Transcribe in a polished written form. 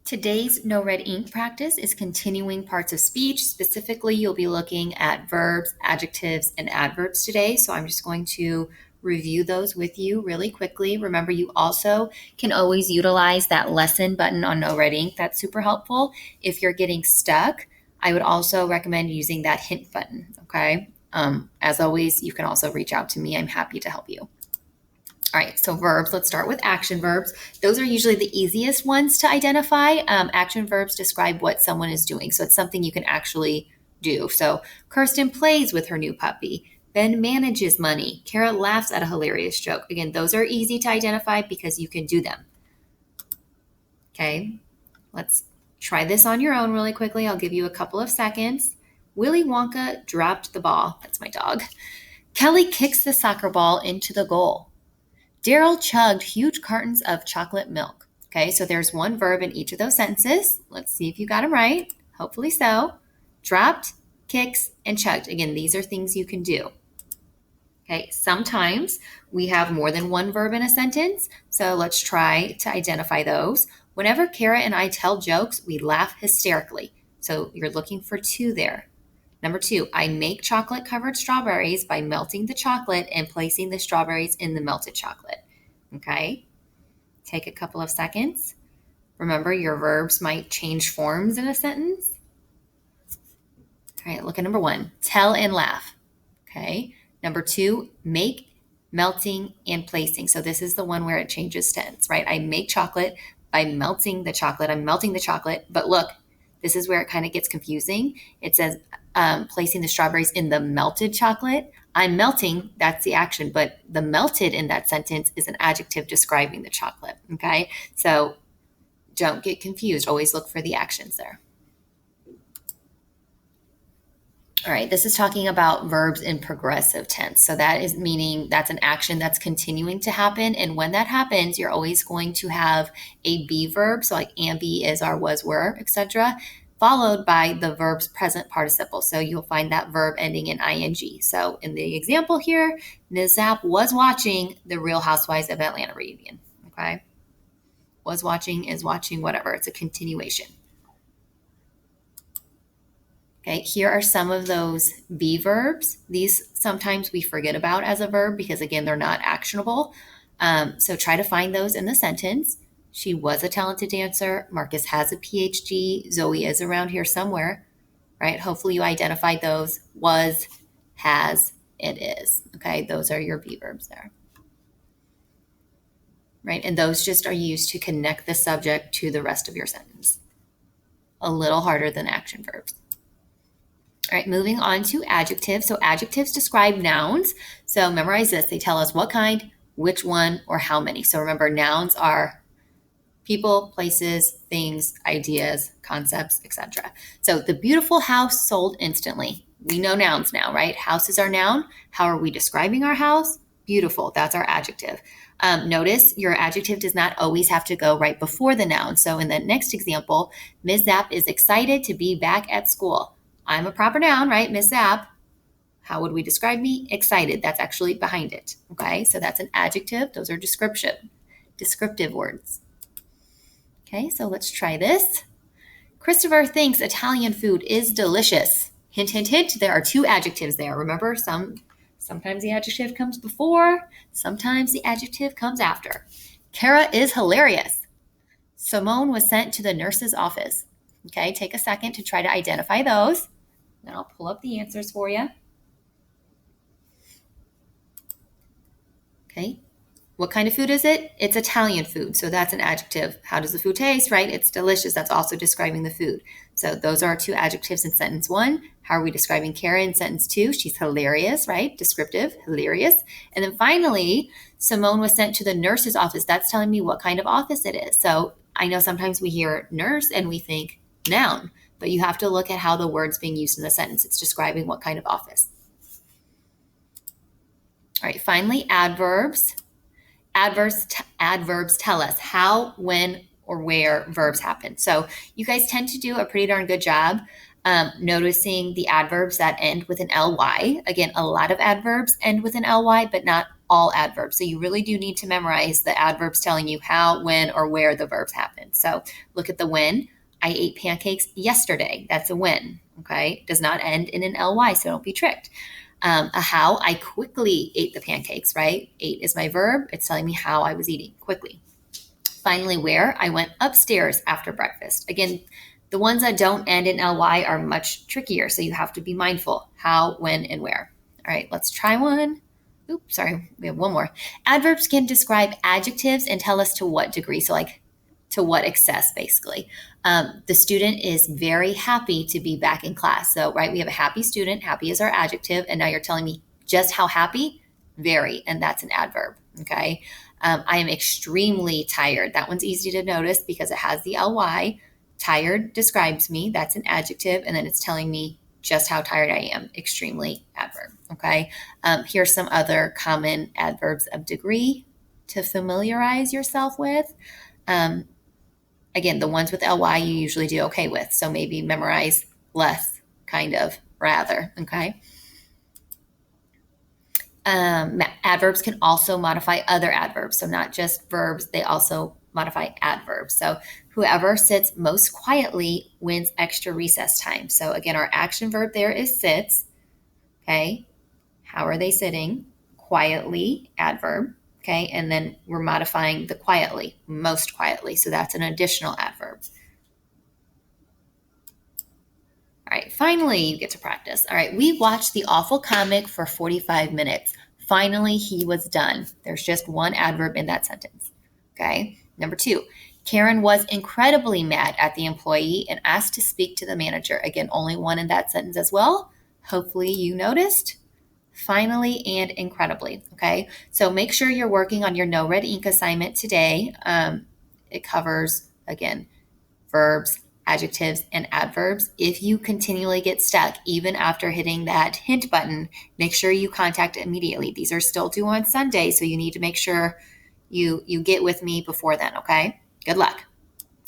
Today's No Red Ink practice is continuing parts of speech. Specifically, you'll be looking at verbs, adjectives, and adverbs today. So I'm just going to review those with you really quickly. Remember, you also can always utilize that lesson button on No Red Ink. That's super helpful. If you're getting stuck, I would also recommend using that hint button, okay? As always, you can also reach out to me. I'm happy to help you. All right, so verbs, let's start with action verbs. Those are usually the easiest ones to identify. Action verbs describe what someone is doing, so it's something you can actually do. So Kirsten plays with her new puppy. Ben manages money. Kara laughs at a hilarious joke. Again, those are easy to identify because you can do them. Okay, let's try this on your own really quickly. I'll give you a couple of seconds. Willy Wonka dropped the ball. That's my dog. Kelly kicks the soccer ball into the goal. Daryl chugged huge cartons of chocolate milk. Okay, so there's one verb in each of those sentences. Let's see if you got them right. Hopefully so. Dropped, kicks, and chugged. Again, these are things you can do. Okay, sometimes we have more than one verb in a sentence, so let's try to identify those. Whenever Kara and I tell jokes, we laugh hysterically. So you're looking for two there. Number 2, I make chocolate-covered strawberries by melting the chocolate and placing the strawberries in the melted chocolate. Okay? Take a couple of seconds. Remember, your verbs might change forms in a sentence. All right, look at number 1, tell and laugh. Okay? Number 2, make, melting, and placing. So this is the one where it changes tense, right? I make chocolate by melting the chocolate. I'm melting the chocolate, but look, this is where it kind of gets confusing. It says placing the strawberries in the melted chocolate. I'm melting, that's the action, but the melted in that sentence is an adjective describing the chocolate, okay? So don't get confused. Always look for the actions there. All right, this is talking about verbs in progressive tense. So that is meaning that's an action that's continuing to happen. And when that happens, you're always going to have a be verb. So like am, be, is, are, was, were, etc., followed by the verb's present participle. So you'll find that verb ending in ing. So in the example here, Ms. Zapp was watching the Real Housewives of Atlanta reunion. Okay? Was watching, is watching, whatever. It's a continuation. Okay, here are some of those be verbs. These sometimes we forget about as a verb because, again, they're not actionable. So try to find those in the sentence. She was a talented dancer. Marcus has a PhD. Zoe is around here somewhere, right? Hopefully you identified those. Was, has, it is. Okay, those are your be verbs there. Right, and those just are used to connect the subject to the rest of your sentence. A little harder than action verbs. All right, moving on to adjectives. So adjectives describe nouns. So memorize this. They tell us what kind, which one, or how many. So remember, nouns are people, places, things, ideas, concepts, etc. So the beautiful house sold instantly. We know nouns now, right? House is our noun. How are we describing our house? Beautiful. That's our adjective. Notice your adjective does not always have to go right before the noun. So in the next example, Ms. Zapp is excited to be back at school. I'm a proper noun, right? Ms. Zapp. How would we describe me? Excited. That's actually behind it. Okay, so that's an adjective. Those are descriptive words. Okay, so let's try this. Christopher thinks Italian food is delicious. Hint, hint, hint. There are two adjectives there. Remember, sometimes the adjective comes before, sometimes the adjective comes after. Kara is hilarious. Simone was sent to the nurse's office. Okay, take a second to try to identify those. Then I'll pull up the answers for you. Okay, what kind of food is it? It's Italian food, so that's an adjective. How does the food taste, right? It's delicious. That's also describing the food. So those are our two adjectives in sentence 1. How are we describing Kara in sentence 2? She's hilarious, right? Descriptive, hilarious. And then finally, Simone was sent to the nurse's office. That's telling me what kind of office it is. So I know sometimes we hear nurse and we think noun, but you have to look at how the word's being used in the sentence. It's describing what kind of office. All right, finally, adverbs. Adverbs tell us how, when, or where verbs happen. So you guys tend to do a pretty darn good job noticing the adverbs that end with an ly. Again, a lot of adverbs end with an ly, but not all adverbs. So you really do need to memorize the adverbs telling you how, when, or where the verbs happen. So look at the when. I ate pancakes yesterday. That's a when, okay? Does not end in an ly, so don't be tricked. A how, I quickly ate the pancakes, right? Ate is my verb. It's telling me how I was eating quickly. Finally, where, I went upstairs after breakfast. Again, the ones that don't end in ly are much trickier, so you have to be mindful. How, when, and where. All right, let's try one. Oops, sorry, we have one more. Adverbs can describe adjectives and tell us to what degree. So like to what excess, basically. The student is very happy to be back in class. So, right, we have a happy student. Happy is our adjective. And now you're telling me just how happy? Very. And that's an adverb. Okay. I am extremely tired. That one's easy to notice because it has the ly. Tired describes me. That's an adjective. And then it's telling me just how tired I am. Extremely adverb. Okay. Here's some other common adverbs of degree to familiarize yourself with. Again, the ones with ly you usually do okay with. So maybe memorize less, kind of, rather. Okay. Adverbs can also modify other adverbs. So not just verbs, they also modify adverbs. So whoever sits most quietly wins extra recess time. So again, our action verb there is sits. Okay. How are they sitting? Quietly, adverb. Okay. And then we're modifying the quietly, most quietly. So that's an additional adverb. All right. Finally, you get to practice. All right. We watched the awful comic for 45 minutes. Finally, he was done. There's just one adverb in that sentence. Okay. Number 2, Karen was incredibly mad at the employee and asked to speak to the manager. Again, only one in that sentence as well. Hopefully you noticed. Finally and incredibly. Okay. So make sure you're working on your no red ink assignment today. It covers, again, verbs, adjectives, and adverbs. If you continually get stuck, even after hitting that hint button, make sure you contact immediately. These are still due on Sunday, so you need to make sure you get with me before then, okay? Good luck.